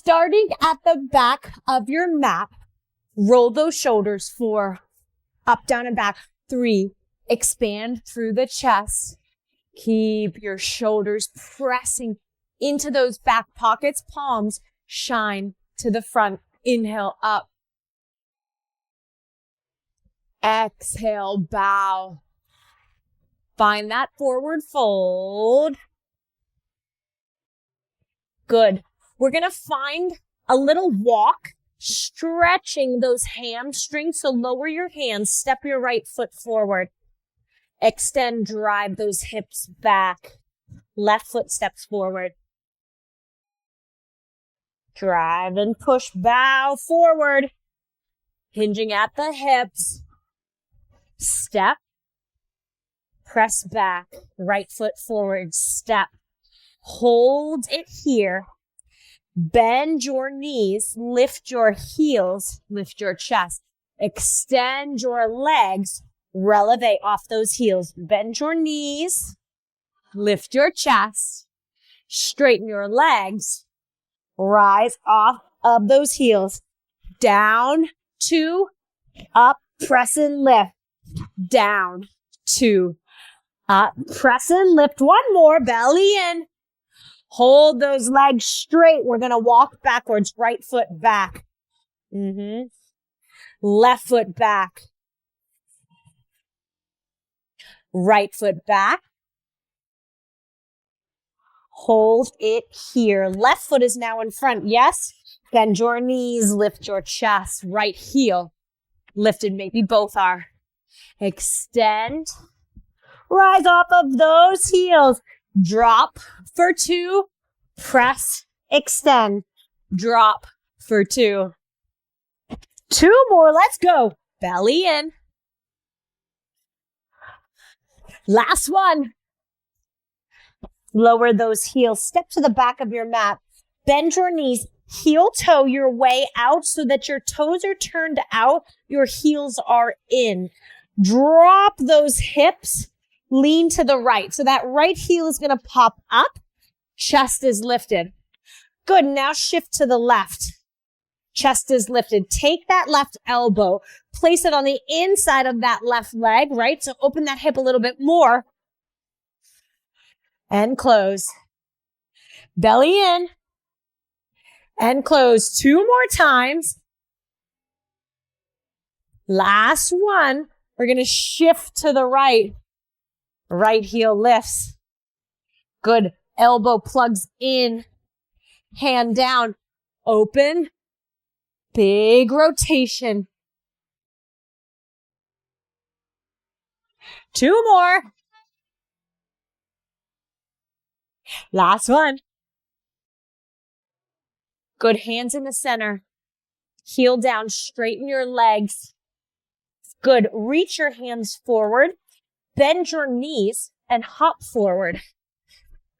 Starting at the back of your mat, roll those shoulders. 4, up, down, and back. 3, expand through the chest. Keep your shoulders pressing into those back pockets. Palms shine to the front. Inhale, up. Exhale, bow. Find that forward fold. Good. We're going to find a little walk, stretching those hamstrings. So lower your hands, step your right foot forward. Extend, drive those hips back. Left foot steps forward. Drive and push, bow forward. Hinging at the hips. Step. Press back. Right foot forward. Step. Hold it here. Bend your knees, lift your heels, lift your chest, extend your legs, releve off those heels. Bend your knees, lift your chest, straighten your legs, rise off of those heels. Down, 2, up, press and lift. Down, 2, up, press and lift. One more, belly in. Hold those legs straight. We're going to walk backwards. Right foot back. Left foot back. Right foot back. Hold it here. Left foot is now in front. Yes? Bend your knees. Lift your chest. Right heel lifted. Maybe both are. Extend. Rise off of those heels. Drop for 2, press, extend, drop for 2. 2 more, let's go. Belly in. Last one. Lower those heels, step to the back of your mat, bend your knees, heel toe your way out so that your toes are turned out, your heels are in. Drop those hips. Lean to the right. So that right heel is going to pop up. Chest is lifted. Good. Now shift to the left. Chest is lifted. Take that left elbow. Place it on the inside of that left leg, right? So open that hip a little bit more. And close. Belly in. And close. 2 more times. Last one. We're going to shift to the right. Right heel lifts. Good. Elbow plugs in. Hand down. Open. Big rotation. 2 more. Last one. Good. Hands in the center. Heel down. Straighten your legs. Good. Reach your hands forward. Bend your knees and hop forward.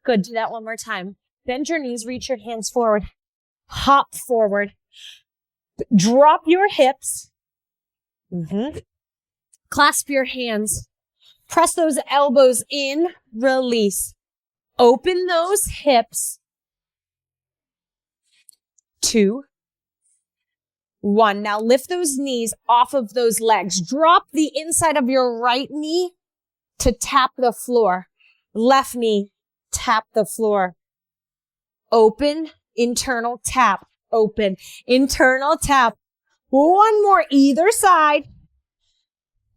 Good. Do that one more time. Bend your knees, reach your hands forward. Hop forward. Drop your hips. Clasp your hands. Press those elbows in. Release. Open those hips. 2, 1. Now lift those knees off of those legs. Drop the inside of your right knee to tap the floor. Left knee, tap the floor. Open, internal tap. Open, internal tap. One more either side.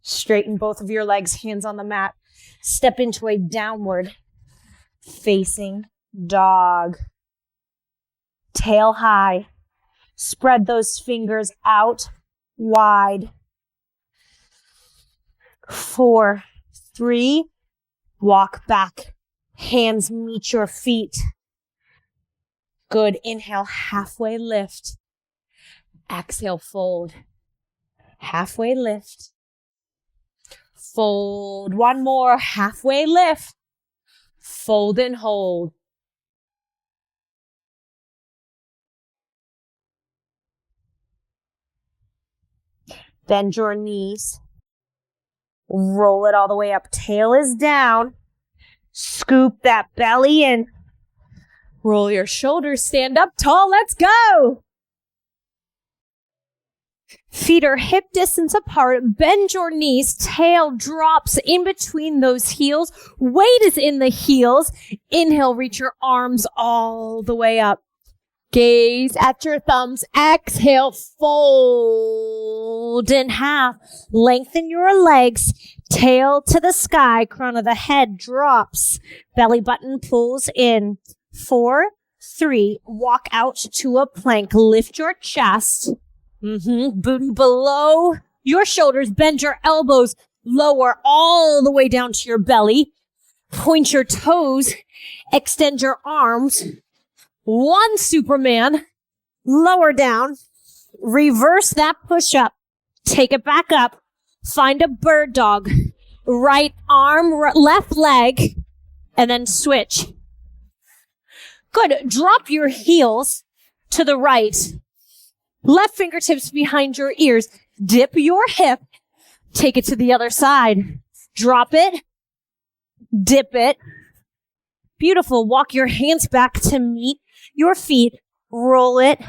Straighten both of your legs, hands on the mat. Step into a downward facing dog. Tail high. Spread those fingers out wide. 4, 3, walk back. Hands meet your feet. Good. Inhale, halfway lift. Exhale, fold. Halfway lift. Fold. One more. Halfway lift. Fold and hold. Bend your knees. Roll it all the way up. Tail is down. Scoop that belly in. Roll your shoulders, stand up tall. Let's go. Feet are hip distance apart. Bend your knees. Tail drops in between those heels. Weight is in the heels. Inhale, reach your arms all the way up. Gaze at your thumbs. Exhale, fold in half. Lengthen your legs. Tail to the sky. Crown of the head drops. Belly button pulls in. 4, 3. Walk out to a plank. Lift your chest. Booty below your shoulders. Bend your elbows. Lower all the way down to your belly. Point your toes. Extend your arms. 1 Superman. Lower down. Reverse that push-up. Take it back up. Find a bird dog. Right arm, left leg, and then switch. Good. Drop your heels to the right. Left fingertips behind your ears. Dip your hip. Take it to the other side. Drop it. Dip it. Beautiful. Walk your hands back to meet your feet. Roll it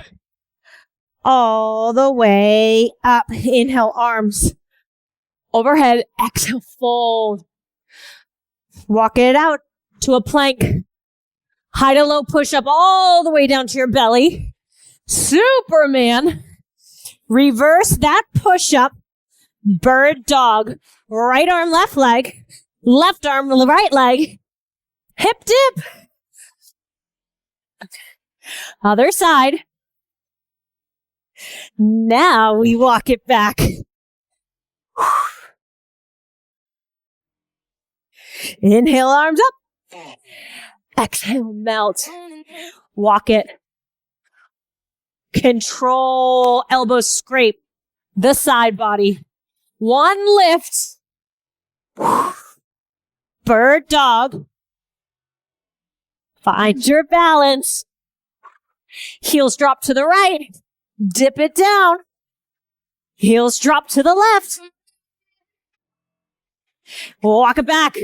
all the way up. Inhale, arms overhead. Exhale, fold. Walk it out to a plank. High to low push up all the way down to your belly. Superman. Reverse that push up. Bird dog. Right arm, left leg. Left arm, right leg. Hip dip. Other side. Now we walk it back. Inhale, arms up. Exhale, melt. Walk it. Control, elbows scrape the side body. 1 lift. Bird dog. Find your balance. Heels drop to the right. Dip it down. Heels drop to the left. Walk it back.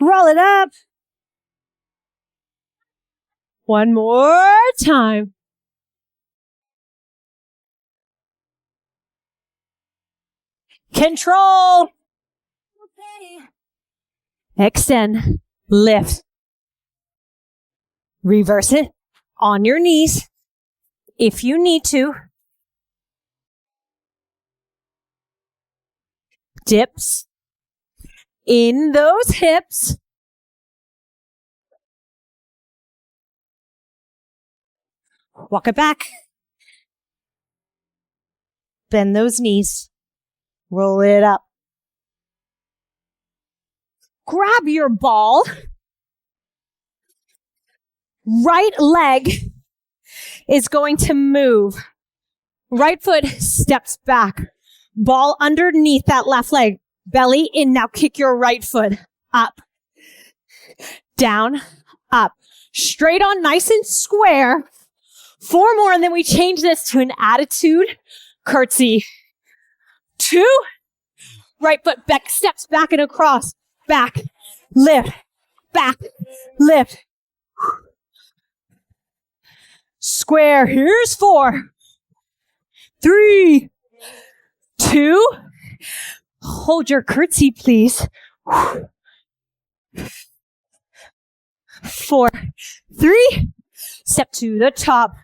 Roll it up. 1 more time. Control. Extend. Lift. Reverse it on your knees if you need to. Dips in those hips. Walk it back. Bend those knees. Roll it up. Grab your ball. Right leg is going to move. Right foot steps back. Ball underneath that left leg. Belly in. Now kick your right foot up. Down. Up. Straight on, nice and square. 4 more, and then we change this to an attitude curtsy. 2. Right foot back, steps back and across. Back. Lift. Back. Lift. Square. Here's 4. 3. 2. Hold your curtsy, please. 4. 3. Step to the top.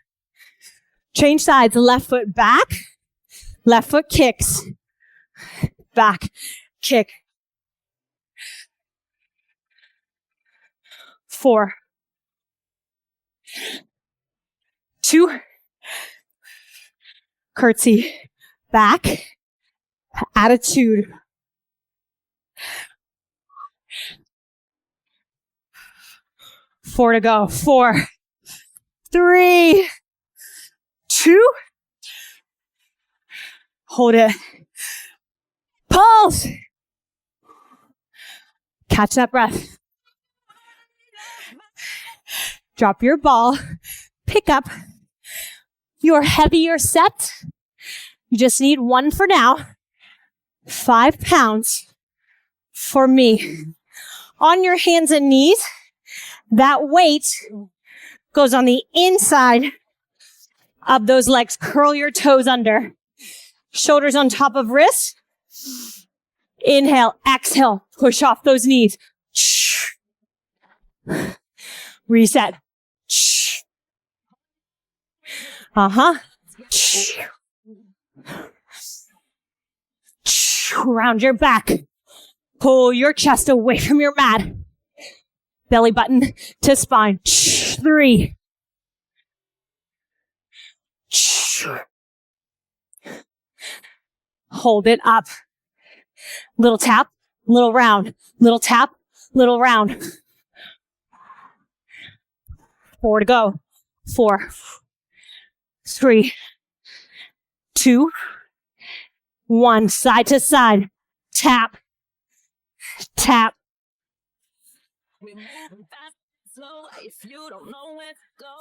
Change sides. Left foot back. Left foot kicks. Back. Kick. 4. 2. Curtsy. Back. Attitude. 4 to go. 4. 3. 2. Hold it. Pulse. Catch that breath. Drop your ball. Pick up your heavier set. You just need 1 for now. 5 pounds for me. On your hands and knees, That weight goes on the inside of those legs. Curl your toes under. Shoulders on top of wrists. Inhale, exhale, push off those knees. Reset. Round your back. Pull your chest away from your mat. Belly button to spine. 3. Hold it up. Little tap, little round. Little tap, little round. 4 to go. 4, 3, 2, 1. Side to side. Tap, tap.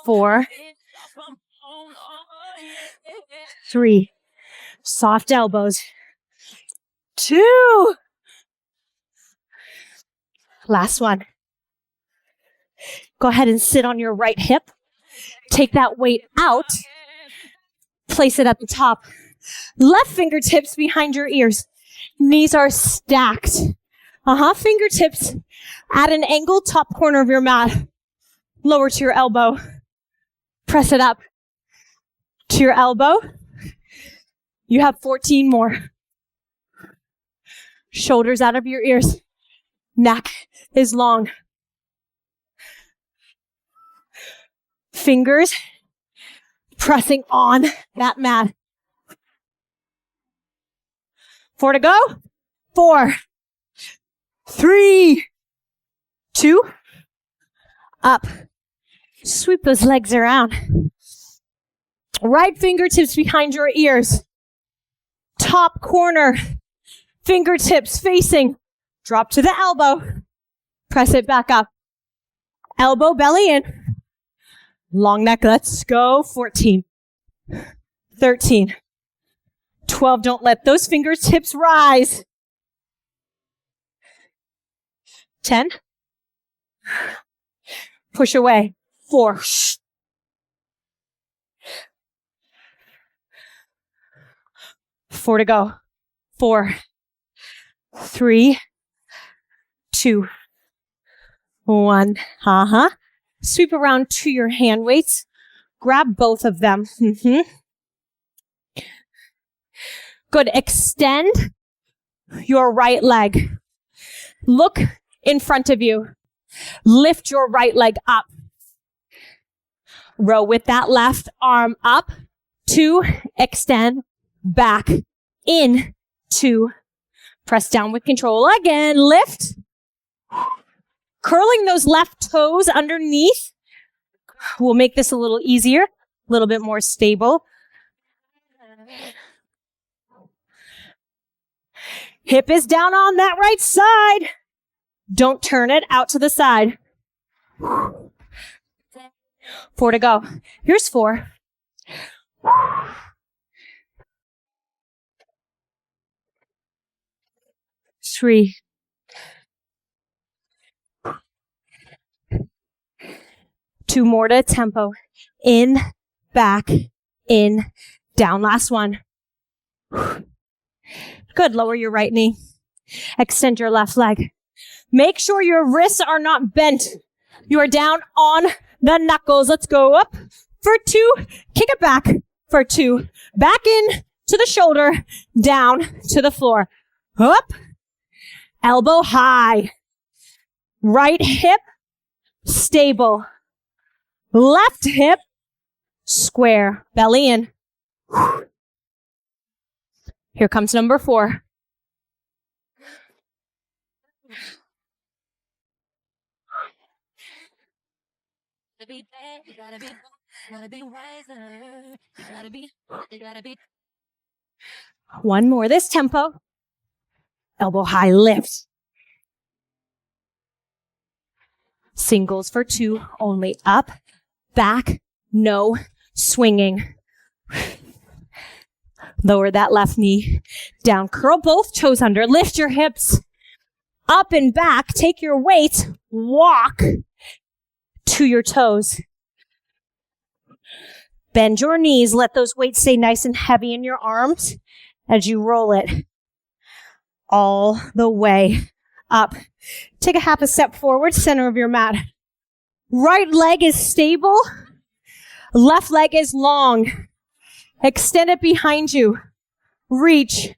4, 3. Soft elbows. 2. Last one. Go ahead and sit on your right hip. Take that weight out. Place it at the top. Left fingertips behind your ears. Knees are stacked. Fingertips at an angle, top corner of your mat. Lower to your elbow. Press it up to your elbow. You have 14 more. Shoulders out of your ears. Neck is long. Fingers pressing on that mat. 4 to go. 4, 3, 2, up. Sweep those legs around. Right fingertips behind your ears. Top corner. Fingertips facing. Drop to the elbow. Press it back up. Elbow, belly in. Long neck. Let's go. 14. 13. 12. Don't let those fingertips rise. 10. Push away. 4. 4 to go. 4, 3, 2, 1. Sweep around to your hand weights. Grab both of them. Good. Extend your right leg. Look in front of you. Lift your right leg up. Row with that left arm up. 2, extend, back, in, 2. Press down with control again. Lift. Curling those left toes underneath will make this a little easier, a little bit more stable. Hip is down on that right side. Don't turn it out to the side. 4 to go. Here's 4. 3. 2 more to tempo. In, back, in, down. Last one. Good. Lower your right knee. Extend your left leg. Make sure your wrists are not bent. You are down on the knuckles. Let's go up for 2. Kick it back for 2. Back in to the shoulder. Down to the floor. Up. Elbow high. Right hip stable. Left hip square. Belly in. Here comes number 4. One more. This tempo. Elbow high lift. Singles for 2 only. Up, back, no swinging. Lower that left knee down. Curl both toes under. Lift your hips up and back. Take your weight. Walk to your toes. Bend your knees. Let those weights stay nice and heavy in your arms as you roll it all the way up. Take a half a step forward, center of your mat. Right leg is stable. Left leg is long. Extend it behind you. Reach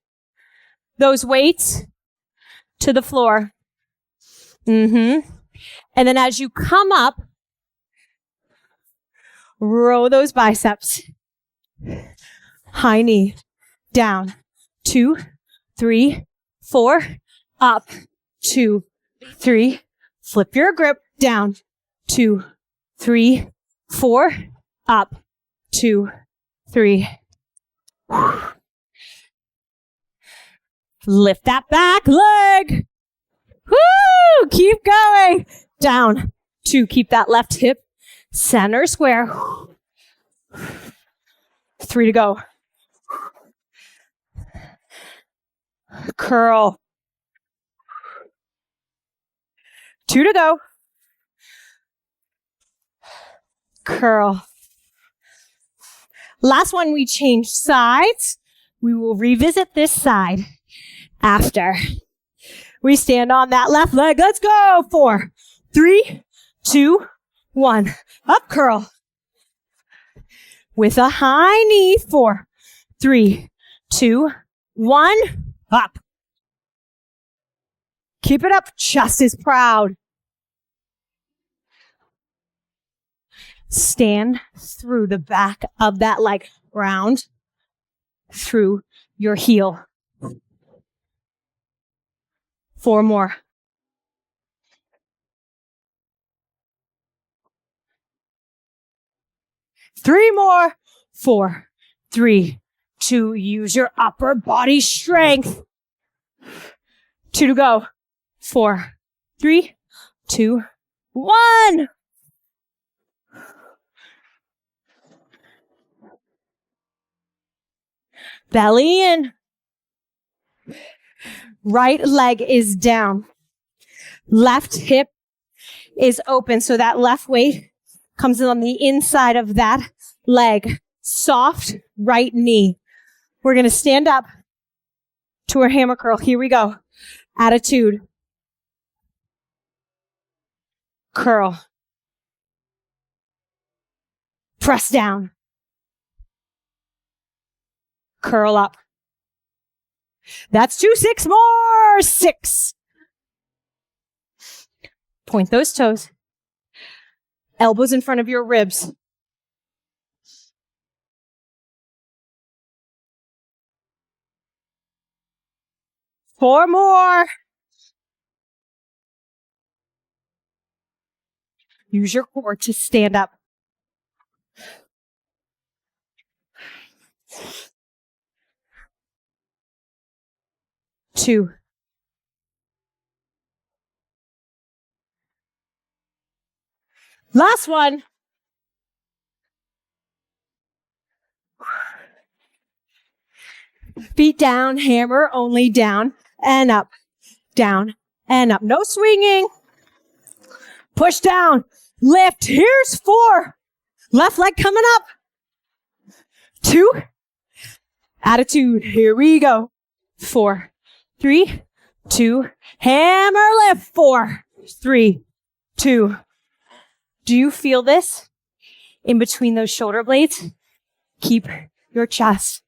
those weights to the floor. And then as you come up, row those biceps. High knee. Down. 2, 3, 4. Up. 2, 3. Flip your grip. Down. 2, 3, 4. Up. 2, 3. Lift that back leg. Woo! Keep going. Down. 2. Keep that left hip center square. 3 to go. Curl. 2 to go. Curl. Last one, we change sides. We will revisit this side after. We stand on that left leg. Let's go. 4, 3, 2, 1. Up curl. With a high knee. 4, 3, 2, 1. Up. Keep it up. Chest is proud. Stand through the back of that leg. Round through your heel. 4 more. Three more. 4, 3, 2. Use your upper body strength. 2 to go. 4, 3, 2, 1. Belly in. Right leg is down. Left hip is open. So that left weight comes in on the inside of that leg. Soft right knee. We're going to stand up to our hammer curl. Here we go. Attitude. Curl. Press down. Curl up. That's 2. 6 more. 6. Point those toes. Elbows in front of your ribs. 4 more. Use your core to stand up. 2. Last one. Feet down, hammer only down and up, down and up. No swinging. Push down, lift. Here's 4. Left leg coming up. 2. Attitude. Here we go. 4, 3, 2. Hammer lift. 4, 3, 2. Do you feel this in between those shoulder blades? Keep your chest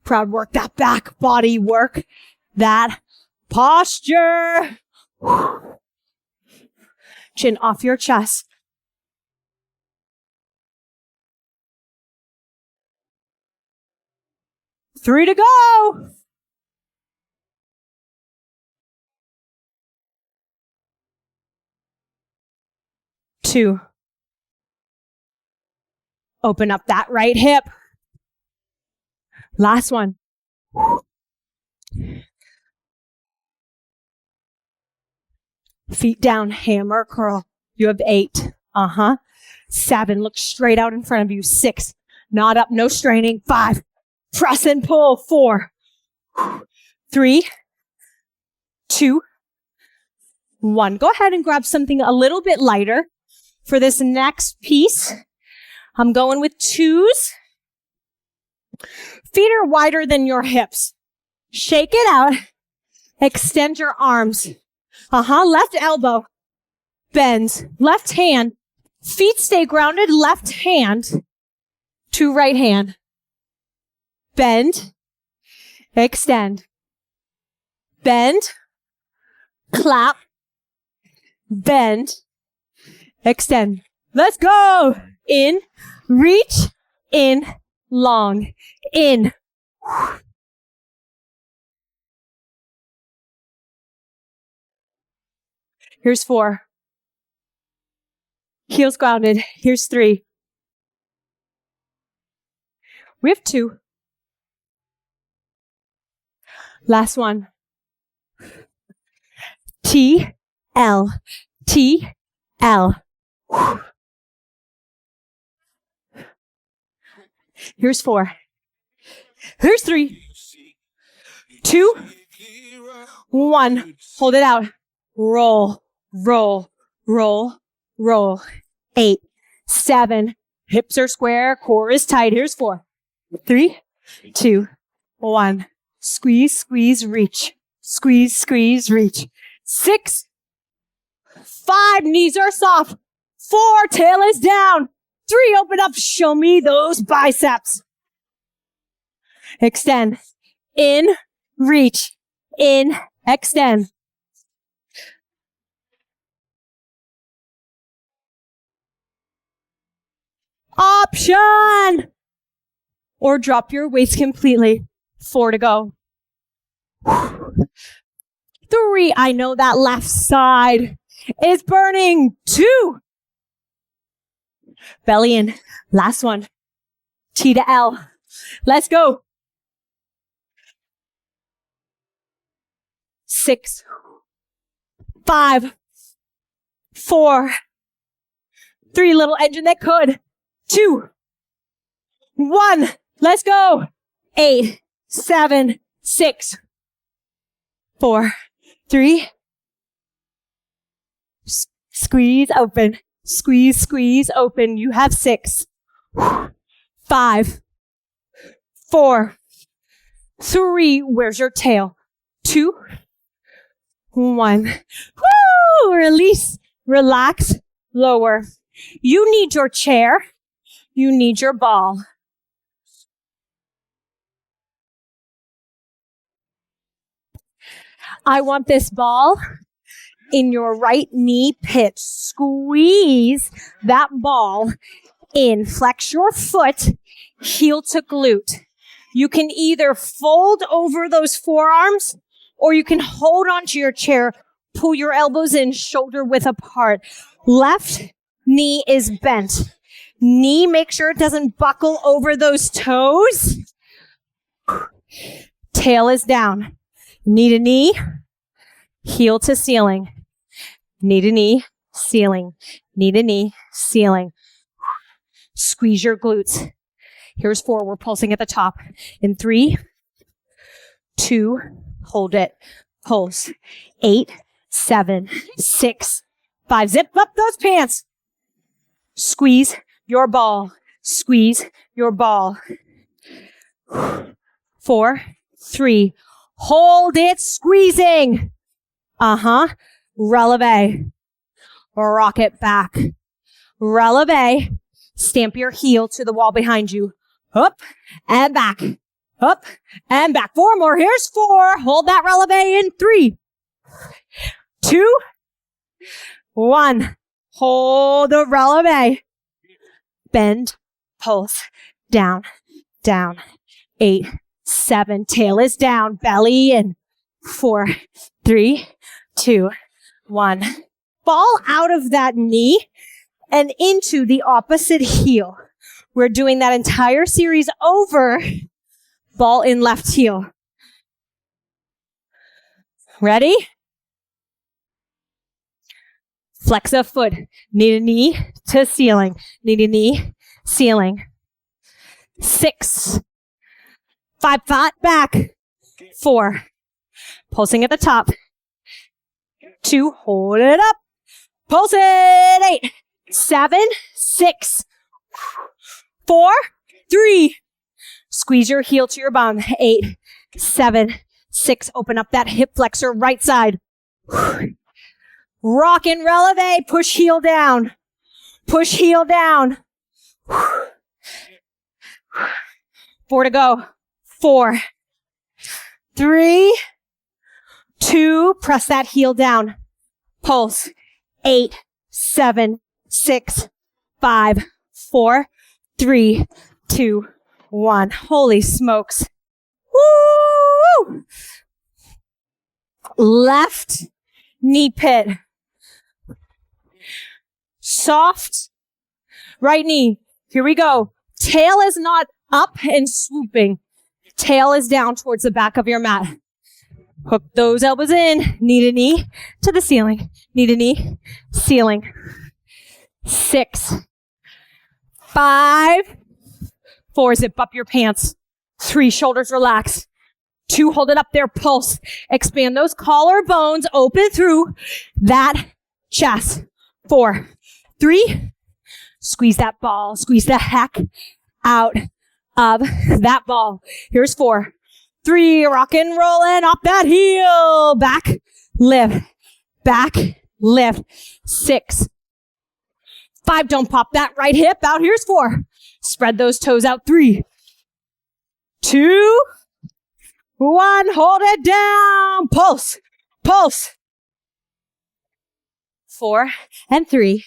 proud. Work that back body, work that posture. Chin off your chest. Three to go. Two. Open up that right hip. Last one. Feet down, hammer curl. You have 8. 7. Look straight out in front of you. 6. Not up, no straining. 5. Press and pull. 4. 3. 2. 1. Go ahead and grab something a little bit lighter. For this next piece, I'm going with 2s. Feet are wider than your hips. Shake it out. Extend your arms. Left elbow bends. Left hand. Feet stay grounded. Left hand to right hand. Bend. Extend. Bend. Clap. Bend. Extend. Let's go. In. Reach. In. Long. In. Here's 4. Heels grounded. Here's 3. We have 2. Last one. T, L, T, L. Here's 4. Here's 3. 2, 1. Hold it out. Roll, roll, roll, roll. 8, 7. Hips are square. Core is tight. Here's 4. 3, 2, 1. Squeeze, squeeze, reach. Squeeze, squeeze, reach. 6, 5. Knees are soft. 4. Tail is down. 3. Open up. Show me those biceps. Extend. In. Reach. In. Extend. Option. Or drop your weights completely. 4 to go. 3. I know that left side is burning. 2. Belly in. Last one. T to L. Let's go. 6, 5, 4, 3. Little engine that could. 2, 1. Let's go. 8, 7, 6, 4, 3. Squeeze open. Squeeze, squeeze open. You have 6, 5, 4, 3. Where's your tail? 2, 1. Woo! Release. Relax. Lower. You need your chair. You need your ball. I want this ball in your right knee pit. Squeeze that ball in. Flex your foot, heel to glute. You can either fold over those forearms or you can hold onto your chair, pull your elbows in, shoulder width apart. Left knee is bent. Knee, make sure it doesn't buckle over those toes. Tail is down. Knee to knee, heel to ceiling. Knee to knee, ceiling. Knee to knee, ceiling. Squeeze your glutes. Here's 4. We're pulsing at the top. In 3, 2, hold it. Pulse. 8, 7, 6, 5. Zip up those pants. Squeeze your ball. Squeeze your ball. 4, 3. Hold it, squeezing. Releve. Rock it back. Releve. Stamp your heel to the wall behind you. Up and back. Up and back. 4 more. Here's 4. Hold that releve in. 3, 2, 1. Hold the releve. Bend. Pulse. Down. Down. 8, 7. Tail is down. Belly in. 4, 3, 2, 1. Fall out of that knee and into the opposite heel. We're doing that entire series over. Ball in left heel. Ready? Flex a foot. Knee to knee to ceiling. Knee to knee, ceiling. 6, 5, flat back. 4. Pulsing at the top. 2, hold it up. Pulse it. 8, 7, 6, 4, 3. Squeeze your heel to your bum. 8, 7, 6. Open up that hip flexor right side. Rock and releve. Push heel down. Push heel down. 4 to go. 4, 3, 2. Press that heel down. Pulse. 8, 7, 6, 5, 4, 3, 2, 1. Holy smokes. Woo! Left knee pit. Soft right knee. Here we go. Tail is not up and swooping. Tail is down towards the back of your mat. Hook those elbows in. Knee to knee to the ceiling. Knee to knee, ceiling. 6, 5, 4. Zip up your pants. 3, shoulders relax. 2, hold it up there. Pulse. Expand those collarbones. Open through that chest. 4, 3. Squeeze that ball. Squeeze the heck out of that ball. Here's 4, 3. Rock and rollin' up that heel. Back, lift. Back, lift. 6, 5. Don't pop that right hip out. Here's 4. Spread those toes out. 3, 2, 1. Hold it down. Pulse. Pulse. 4 and 3,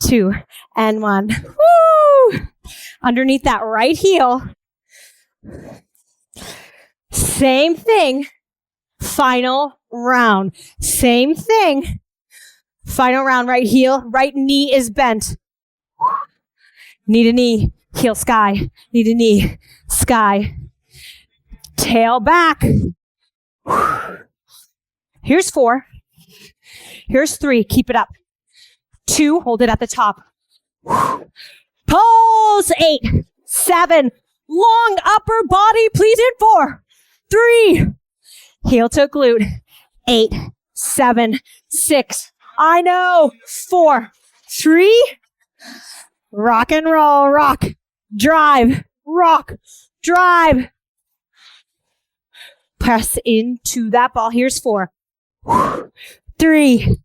2 and 1. Woo! Underneath that right heel. Same thing. Final round. Same thing. Final round. Right heel. Right knee is bent. Knee to knee. Heel sky. Knee to knee. Sky. Tail back. Here's 4. Here's 3. Keep it up. 2. Hold it at the top. Pulse. 8, 7. Long upper body. Please in 4, 3. Heel to glute. 8, 7, 6. I know. 4, 3. Rock and roll. Rock. Drive. Rock. Drive. Press into that ball. Here's 4, 3,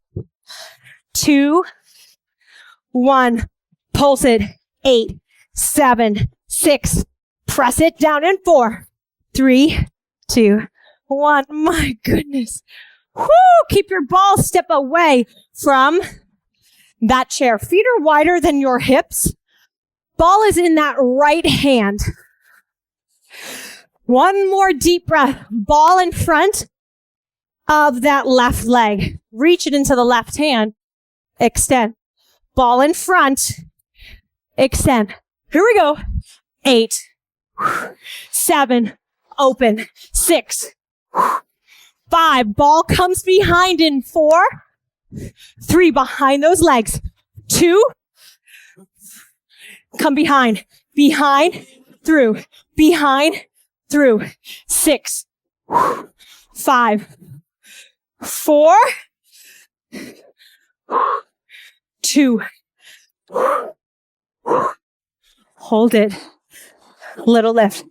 2, 1. Pulse it. 8, 7, 6. Press it down in 4, 3, 2, 1. My goodness. Whoo! Keep your ball step away from that chair. Feet are wider than your hips. Ball is in that right hand. One more deep breath. Ball in front of that left leg. Reach it into the left hand. Extend. Ball in front. Extend. Here we go. 8, 7, open. 6, 5. Ball comes behind in 4, 3. Behind those legs. 2. Come behind. Behind. Through. Behind. Through. 6, 5, 4, 2. Hold it. Little lift.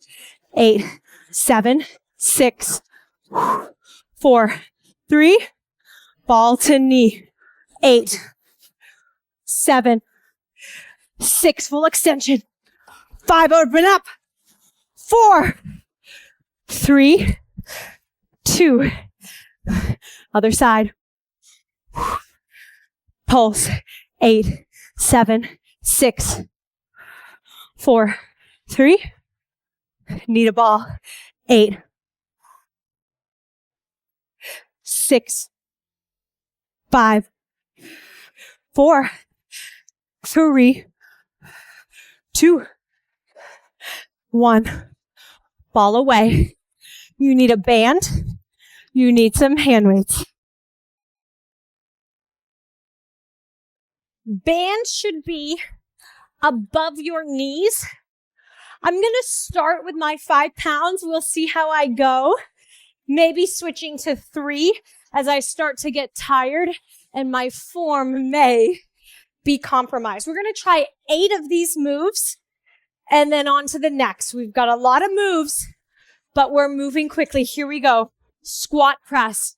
8, 7, 6, 4, 3. Ball to knee. 8, 7, 6. Full extension. 5. Open up. 4, 3, 2. Other side. Pulse. 8, 7, 6, 4, 3. Need a ball. 8, 6, 5, 4, 3, 2, 1. Ball away. You need a band. You need some hand weights. Band should be above your knees. I'm going to start with my 5 pounds. We'll see how I go. Maybe switching to 3 as I start to get tired, and my form may be compromised. We're going to try 8 of these moves and then on to the next. We've got a lot of moves, but we're moving quickly. Here we go. Squat press.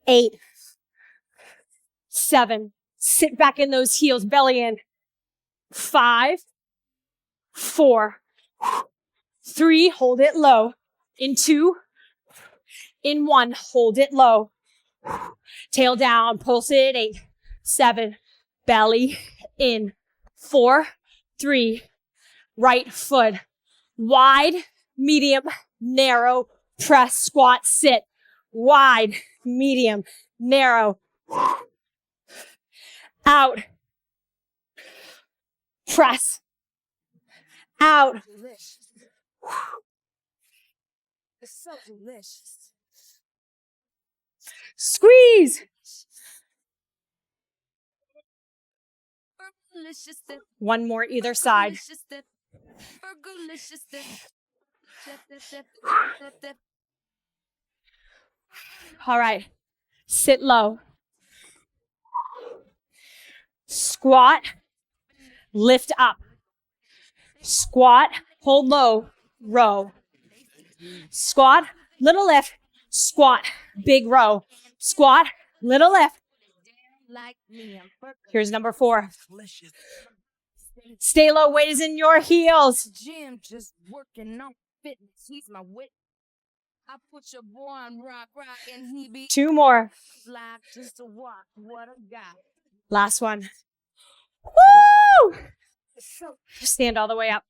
8, 7, sit back in those heels, belly in. 5, 4, 3, hold it low. In 2, in 1, hold it low. Tail down, pulse it. 8, 7, belly in. 4, 3, right foot. Wide, medium, narrow, press, squat, sit. Wide, medium, narrow. Out. Press. Out. It's so delicious. Squeeze. One more either side. All right. Sit low. Squat. Lift up. Squat. Hold low. Row. Squat. Little lift. Squat. Big row. Squat. Little lift. Here's number 4. Stay low. Weight is in your heels. Gym just working on fitness. He's my wit. I put your boy on rock, and he be 2 more. like just to walk. What a guy. Last one. Woo! Stand all the way up.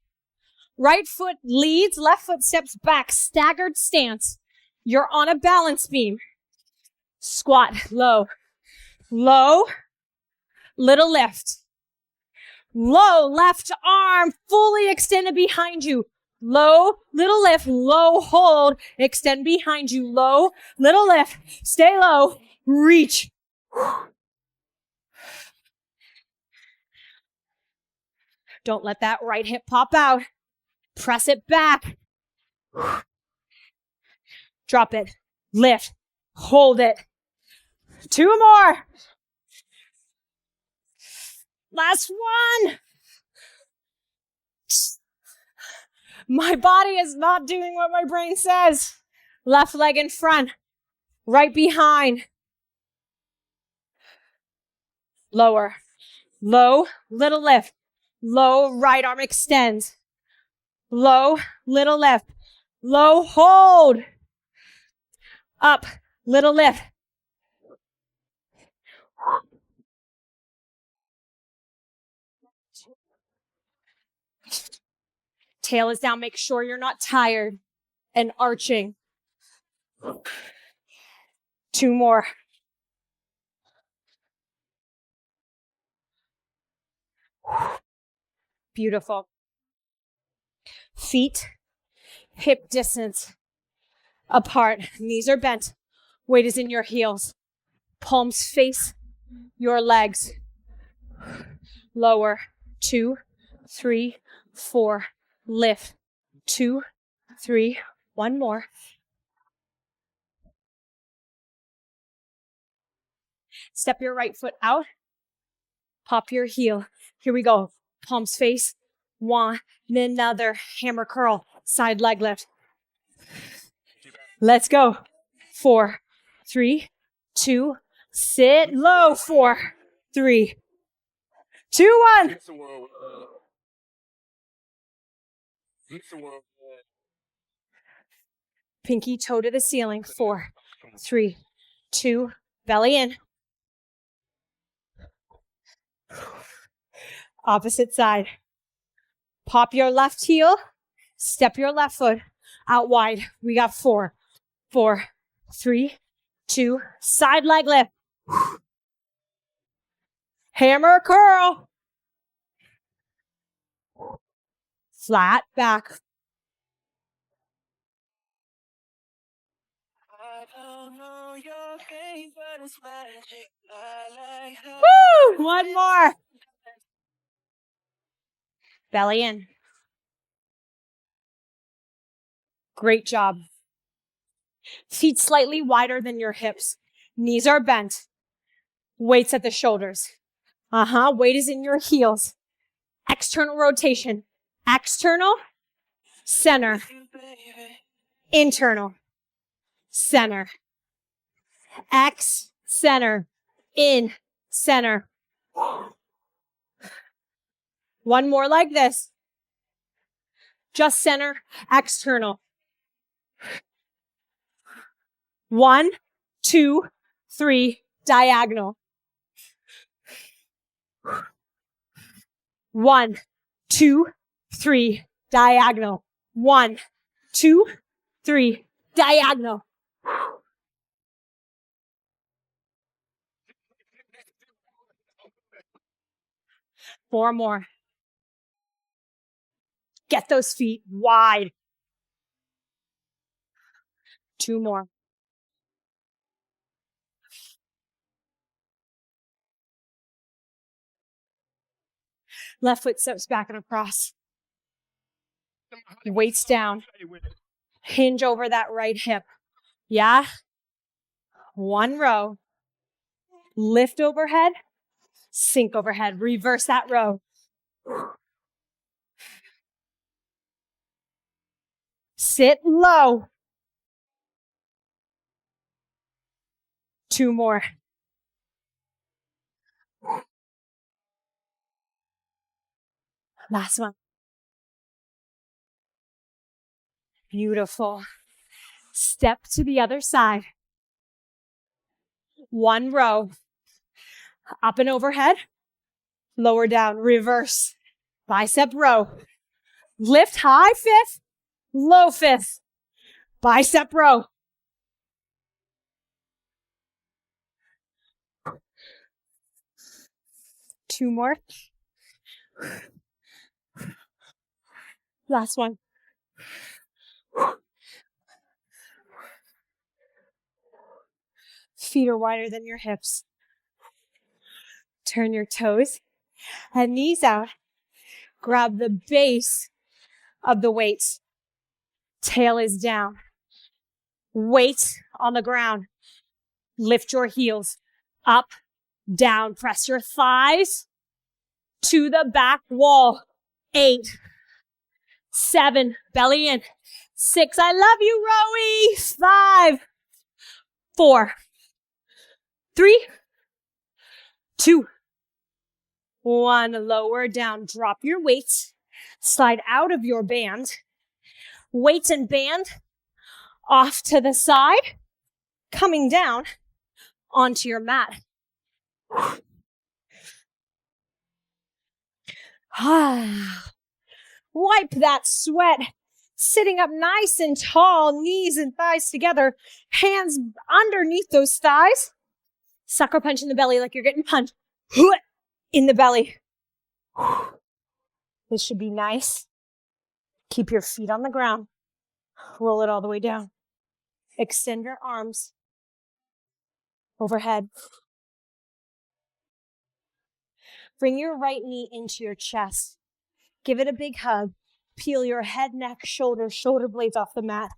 Right foot leads, left foot steps back. Staggered stance. You're on a balance beam. Squat, low. Low, little lift. Low, left arm fully extended behind you. Low, little lift, low hold, extend behind you. Low, little lift, stay low, reach. Don't let that right hip pop out. Press it back. Drop it, lift, hold it. 2 more. Last one. My body is not doing what my brain says. Left leg in front, right behind. Lower, low, little lift. Low, right arm extends. Low, little lift. Low, hold. Up, little lift. Tail is down. Make sure you're not tired and arching. 2 more. Beautiful. Feet, hip distance apart. Knees are bent. Weight is in your heels. Palms face your legs. Lower. 2, 3, 4. Lift. 2, 3. 1 more. Step your right foot out. Pop your heel. Here we go. Palms face. 1, another hammer curl. Side leg lift. Let's go. 4, 3, 2. Sit low. 4, 3, 2, 1. Pinky toe to the ceiling. 4, 3, 2. Belly in. Opposite side. Pop your left heel. Step your left foot out wide. We got 4, 4, 3, 2. Side leg lift. Hammer curl. Flat back. Woo! 1 more. Belly in. Great job. Feet slightly wider than your hips. Knees are bent. Weights at the shoulders. Weight is in your heels. External rotation. External, center. Internal, center. X, center. In, center. One more like this. Just center, external. 1, 2, 3, diagonal. 1, 2, 3, diagonal. 1, 2, 3, diagonal. Four more. Get those feet wide. 2 more. Left foot steps back and across. Weights down. Hinge over that right hip. Yeah? 1 row. Lift overhead. Sink overhead. Reverse that row. Sit low. 2 more. Last one. Beautiful. Step to the other side. 1 row. Up and overhead. Lower down. Reverse. Bicep row. Lift high fifth. Low fifth. Bicep row. 2 more. Last one. Feet are wider than your hips. Turn your toes and knees out. Grab the base of the weights. Tail is down. Weight on the ground. Lift your heels up, down. Press your thighs to the back wall. 8, 7, belly in. 6, I love you, Rowie. 5, 4, 3, 2, 1. Lower down. Drop your weights. Slide out of your band. Weights and band off to the side. Coming down onto your mat. Wipe that sweat. Sitting up nice and tall, knees and thighs together, hands underneath those thighs. Sucker punch in the belly like you're getting punched in the belly. This should be nice. Keep your feet on the ground. Roll it all the way down. Extend your arms overhead. Bring your right knee into your chest. Give it a big hug. Peel your head, neck, shoulders, shoulder blades off the mat.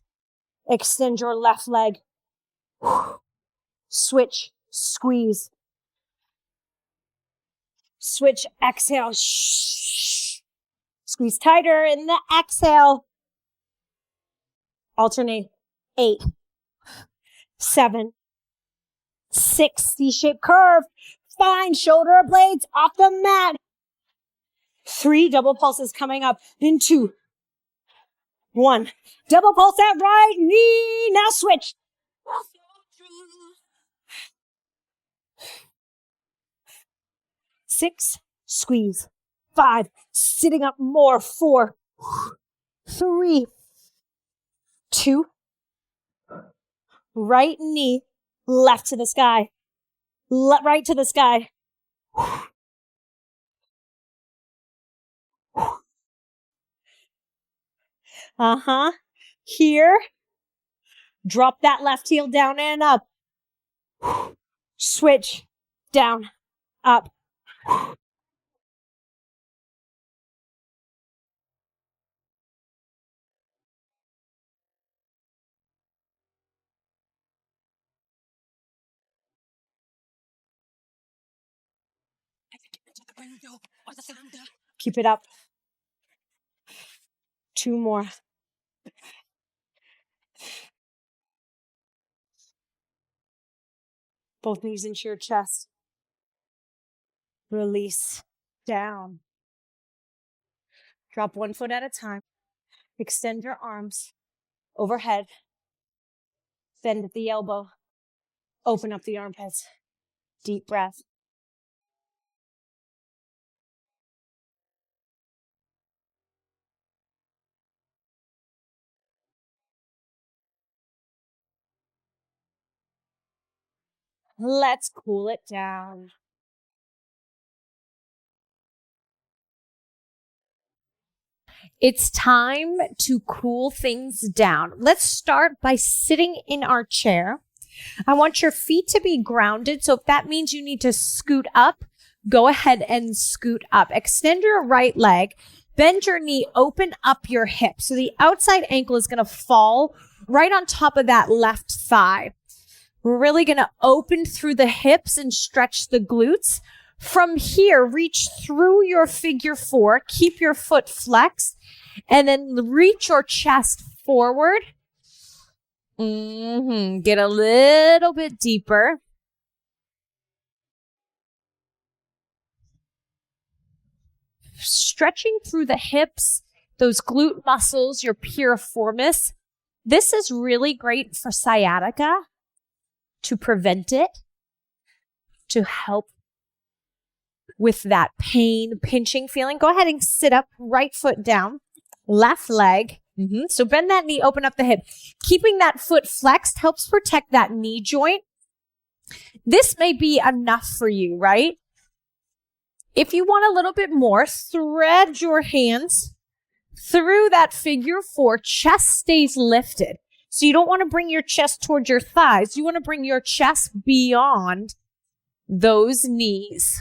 Extend your left leg. Switch, squeeze. Switch, exhale. Squeeze tighter in the exhale. Alternate. 8, 7, 6, C-shaped curve. Find shoulder blades off the mat. 3 double pulses coming up in 2, 1. Double pulse that right knee. Now switch. 6, squeeze. 5, sitting up more. 4, 3, 2, right knee, left to the sky. Right to the sky. Here. Drop that left heel down and up. Switch. Down. Up. Keep it up. 2 more. Both knees into your chest. Release. Down. Drop 1 foot at a time. Extend your arms overhead. Bend at the elbow. Open up the armpits. Deep breath. Let's cool it down. It's time to cool things down. Let's start by sitting in our chair. I want your feet to be grounded. So if that means you need to scoot up, go ahead and scoot up. Extend your right leg. Bend your knee, open up your hip. So the outside ankle is going to fall right on top of that left thigh. We're really going to open through the hips and stretch the glutes. From here, reach through your figure 4. Keep your foot flexed. And then reach your chest forward. Get a little bit deeper. Stretching through the hips, those glute muscles, your piriformis. This is really great for sciatica, to prevent it, to help with that pain, pinching feeling. Go ahead and sit up, right foot down, left leg. So bend that knee, open up the hip. Keeping that foot flexed helps protect that knee joint. This may be enough for you, right? If you want a little bit more, thread your hands through that figure 4. Chest stays lifted. So you don't want to bring your chest towards your thighs. You want to bring your chest beyond those knees.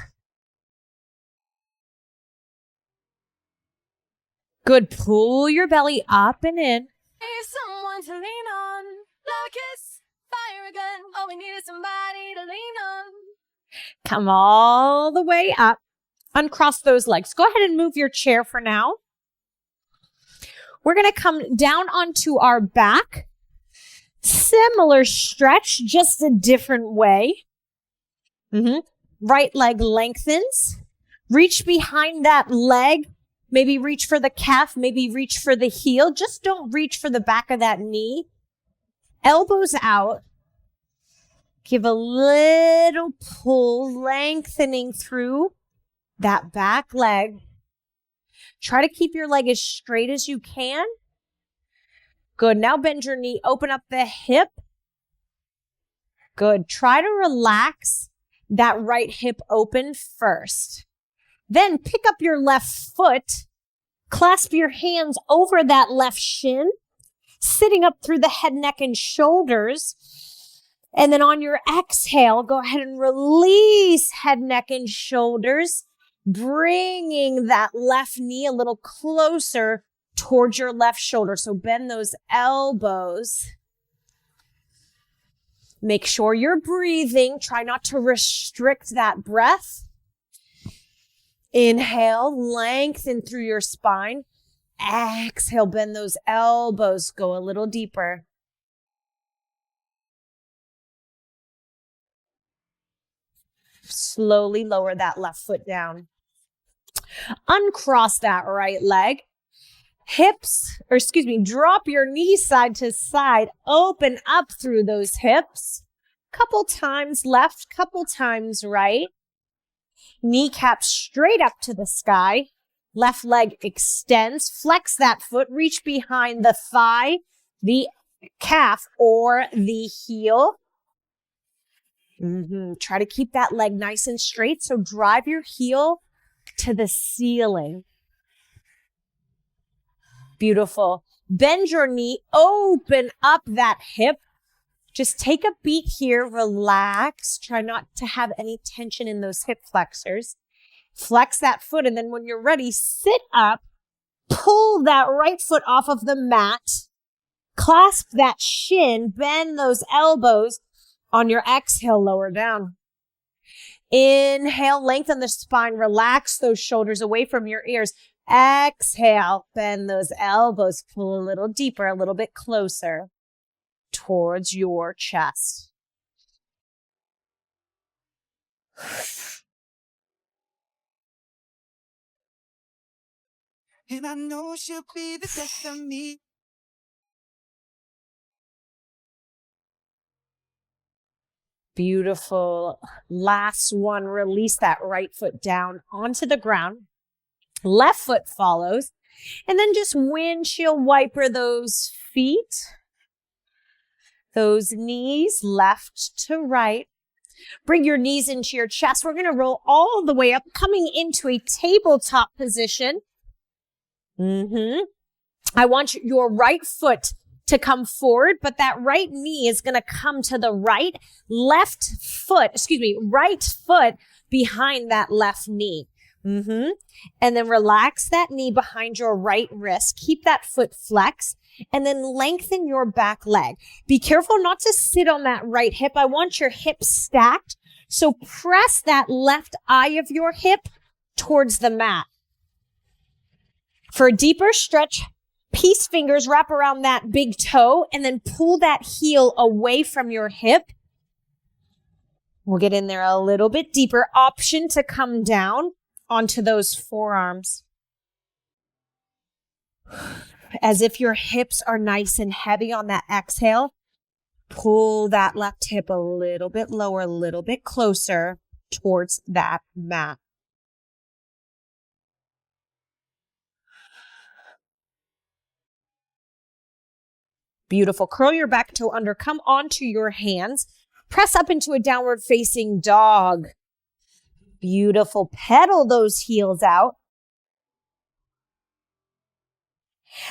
Good. Pull your belly up and in. Need someone to lean on. Love a kiss, fire a gun. All we need is somebody to lean on. Come all the way up. Uncross those legs. Go ahead and move your chair for now. We're going to come down onto our back. Similar stretch, just a different way. Right leg lengthens. Reach behind that leg. Maybe reach for the calf. Maybe reach for the heel. Just don't reach for the back of that knee. Elbows out. Give a little pull, lengthening through that back leg. Try to keep your leg as straight as you can. Good. Now bend your knee. Open up the hip. Good. Try to relax that right hip open first. Then pick up your left foot. Clasp your hands over that left shin. Sitting up through the head, neck, and shoulders. And then on your exhale, go ahead and release head, neck, and shoulders. Bringing that left knee a little closer towards your left shoulder. So bend those elbows. Make sure you're breathing. Try not to restrict that breath. Inhale, lengthen through your spine. Exhale, bend those elbows. Go a little deeper. Slowly lower that left foot down. Uncross that right leg. Drop your knees side to side. Open up through those hips. Couple times left, couple times right. Kneecap straight up to the sky. Left leg extends. Flex that foot. Reach behind the thigh, the calf, or the heel. Try to keep that leg nice and straight. So drive your heel to the ceiling. Beautiful. Bend your knee. Open up that hip. Just take a beat here. Relax. Try not to have any tension in those hip flexors. Flex that foot. And then when you're ready, sit up. Pull that right foot off of the mat. Clasp that shin. Bend those elbows. On your exhale, lower down. Inhale, lengthen the spine, relax those shoulders away from your ears. Exhale, bend those elbows, pull a little deeper, a little bit closer towards your chest. And I know she'll be the death of me. Beautiful. Last one, release that right foot down onto the ground. Left foot follows. And then just windshield wiper those feet, those knees, left to right. Bring your knees into your chest. We're going to roll all the way up, coming into a tabletop position. I want your right foot to come forward, but that right knee is going to come to the right, right foot behind that left knee. And then relax that knee behind your right wrist. Keep that foot flexed and then lengthen your back leg. Be careful not to sit on that right hip. I want your hips stacked. So press that left eye of your hip towards the mat. For a deeper stretch, peace fingers wrap around that big toe and then pull that heel away from your hip. We'll get in there a little bit deeper. Option to come down onto those forearms. As if your hips are nice and heavy on that exhale, pull that left hip a little bit lower, a little bit closer towards that mat. Beautiful. Curl your back toe under. Come onto your hands. Press up into a downward facing dog. Beautiful. Pedal those heels out.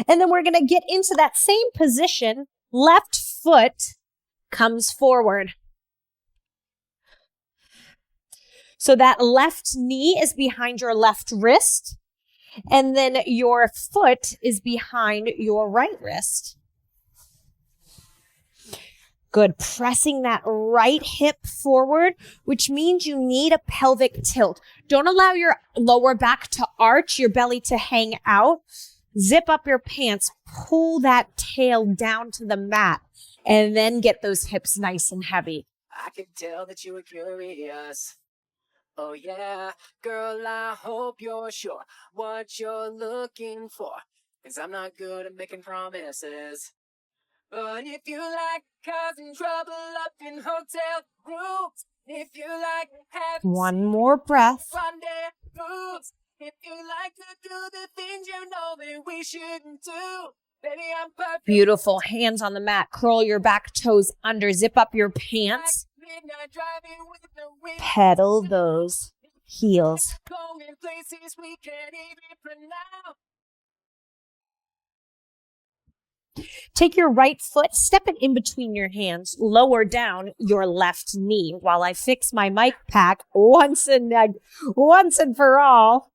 And then we're going to get into that same position. Left foot comes forward. So that left knee is behind your left wrist. And then your foot is behind your right wrist. Good. Pressing that right hip forward, which means you need a pelvic tilt. Don't allow your lower back to arch, your belly to hang out. Zip up your pants, pull that tail down to the mat, and then get those hips nice and heavy. I can tell that you were curious. Oh yeah, girl, I hope you're sure what you're looking for. 'Cause I'm not good at making promises. But if you like causing trouble up in hotel rooms, if you like having one more breath. rendezvous, if you like to do the things you know that we shouldn't do, baby, I'm perfect. Beautiful. Hands on the mat. Curl your back toes under. Zip up your pants. Midnight driving with the wind. Pedal those heels. Going places we can't even pronounce. Take your right foot, step it in between your hands, lower down your left knee while I fix my mic pack once and for all.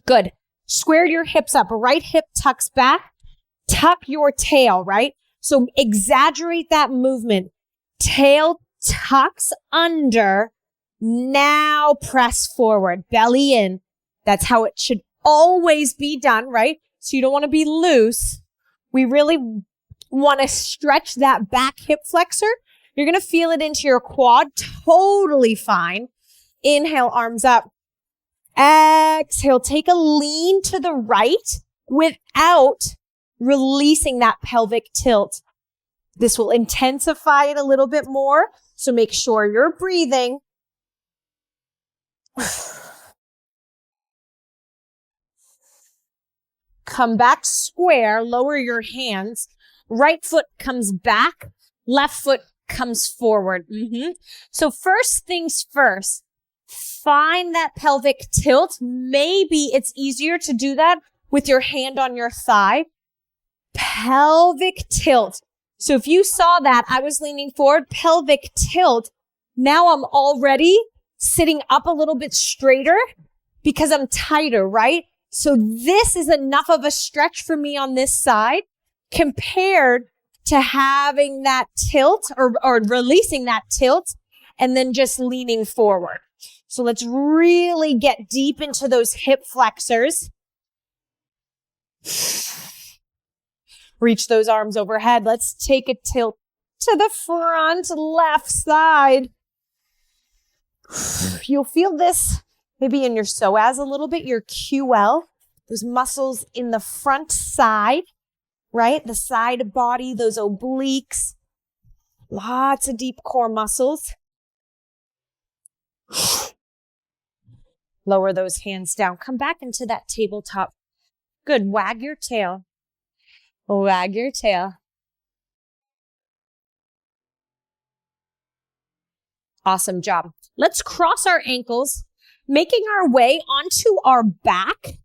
Good. Square your hips up. Right hip tucks back. Tuck your tail, right? So exaggerate that movement. Tail tucks under. Now press forward. Belly in. That's how it should always be done, right? So you don't want to be loose. We really want to stretch that back hip flexor. You're going to feel it into your quad. Totally fine. Inhale, arms up. Exhale, take a lean to the right without releasing that pelvic tilt. This will intensify it a little bit more. So make sure you're breathing. Come back square, lower your hands. Right foot comes back, left foot comes forward. So first things first, find that pelvic tilt. Maybe it's easier to do that with your hand on your thigh. Pelvic tilt. So if you saw that, I was leaning forward, pelvic tilt. Now I'm already sitting up a little bit straighter because I'm tighter, right? So this is enough of a stretch for me on this side compared to having that tilt or releasing that tilt and then just leaning forward. So let's really get deep into those hip flexors. Reach those arms overhead. Let's take a tilt to the front left side. You'll feel this maybe in your psoas a little bit, your QL, those muscles in the front side, right? The side body, those obliques, lots of deep core muscles. Lower those hands down. Come back into that tabletop. Good. Wag your tail. Wag your tail. Awesome job. Let's cross our ankles, making our way onto our back.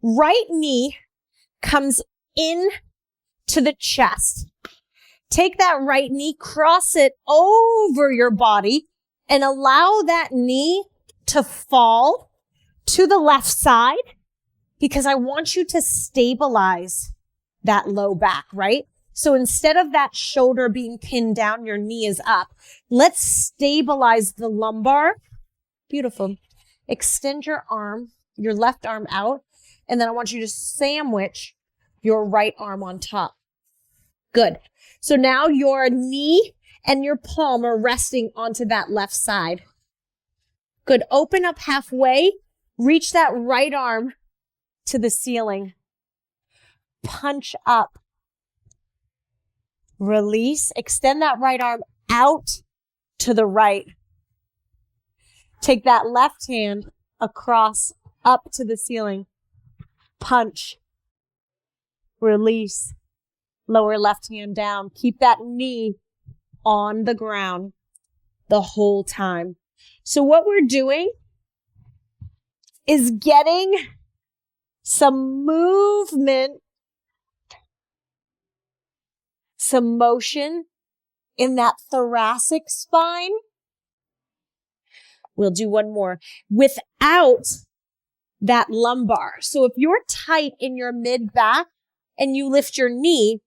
Right knee comes in to the chest. Take that right knee, cross it over your body, and allow that knee to fall to the left side, because I want you to stabilize that low back, right? So instead of that shoulder being pinned down, your knee is up. Let's stabilize the lumbar. Beautiful. Extend your arm, your left arm out, and then I want you to sandwich your right arm on top. Good. So now your knee and your palm are resting onto that left side. Good. Open up halfway. Reach that right arm to the ceiling. Punch up. Release. Extend that right arm out to the right. Take that left hand across, up to the ceiling. Punch. Release. Lower left hand down. Keep that knee on the ground the whole time. So what we're doing is getting some movement, some motion in that thoracic spine. We'll do one more without that lumbar. So if you're tight in your mid back and you lift your knee,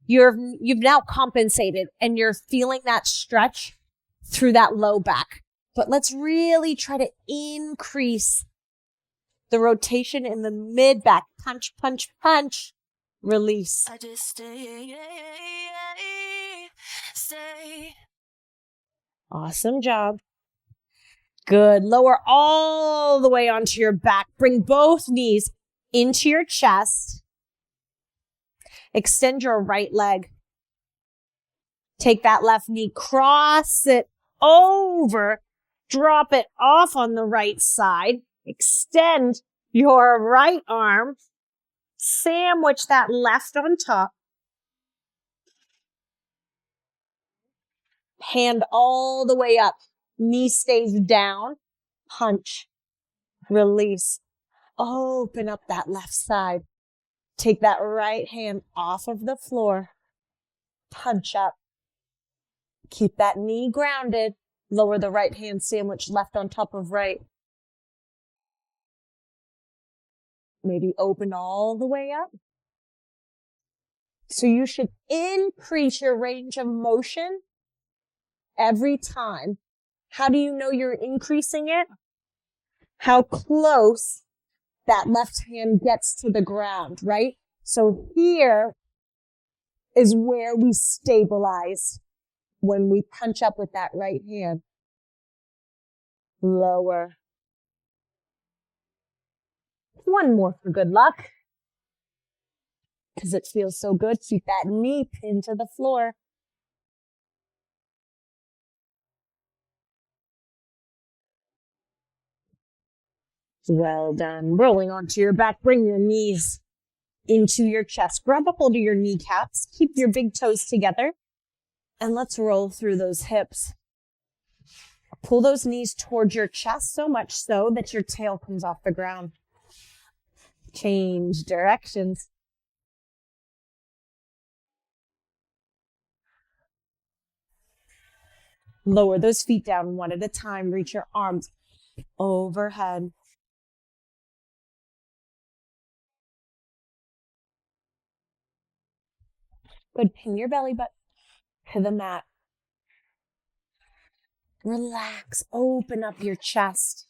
you've now compensated and you're feeling that stretch through that low back. But let's really try to increase the rotation in the mid back. Punch, punch, punch. Release. I just stay. Awesome job. Good. Lower all the way onto your back. Bring both knees into your chest. Extend your right leg. Take that left knee, cross it over, drop it off on the right side. Extend your right arm. Sandwich that left on top. Hand all the way up. Knee stays down. Punch. Release. Open up that left side. Take that right hand off of the floor. Punch up. Keep that knee grounded. Lower the right hand, sandwich left on top of right. Maybe open all the way up. So you should increase your range of motion every time. How do you know you're increasing it? How close that left hand gets to the ground, right? So here is where we stabilize when we punch up with that right hand. Lower. One more for good luck. Because it feels so good. Keep that knee pinned to the floor. Well done. Rolling onto your back. Bring your knees into your chest. Grab up onto your kneecaps. Keep your big toes together. And let's roll through those hips. Pull those knees towards your chest so much so that your tail comes off the ground. Change directions. Lower those feet down one at a time. Reach your arms overhead. Good. Pin your belly button. to the mat. Relax, open up your chest.